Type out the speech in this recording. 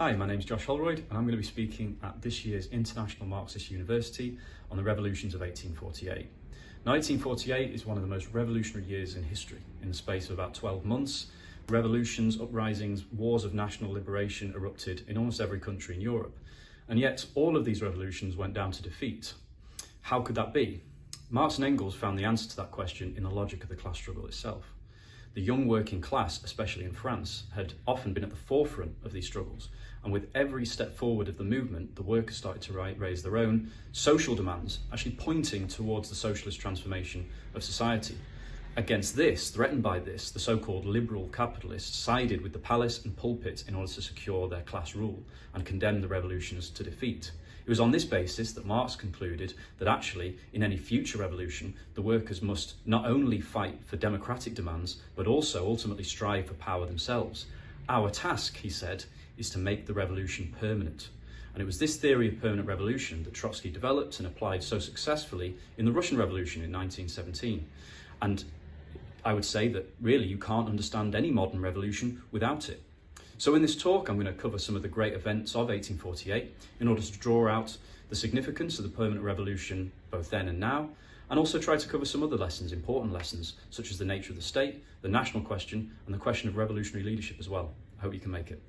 Hi, my name is Josh Holroyd and I'm going to be speaking at this year's International Marxist University on the revolutions of 1848. Now, 1848 is one of the most revolutionary years in history. In the space of about 12 months, revolutions, uprisings, wars of national liberation erupted in almost every country in Europe. And yet all of these revolutions went down to defeat. How could that be? Marx and Engels found the answer to that question in the logic of the class struggle itself. The young working class, especially in France, had often been at the forefront of these struggles, and with every step forward of the movement, the workers started to raise their own social demands, actually pointing towards the socialist transformation of society. Against this, threatened by this, the so-called liberal capitalists sided with the palace and pulpit in order to secure their class rule and condemn the revolutions to defeat. It was on this basis that Marx concluded that actually, in any future revolution, the workers must not only fight for democratic demands, but also ultimately strive for power themselves. Our task, he said, is to make the revolution permanent. And it was this theory of permanent revolution that Trotsky developed and applied so successfully in the Russian Revolution in 1917. And I would say that really you can't understand any modern revolution without it. So in this talk, I'm going to cover some of the great events of 1848 in order to draw out the significance of the permanent revolution both then and now, and also try to cover some other lessons, important lessons, such as the nature of the state, the national question, and the question of revolutionary leadership as well. I hope you can make it.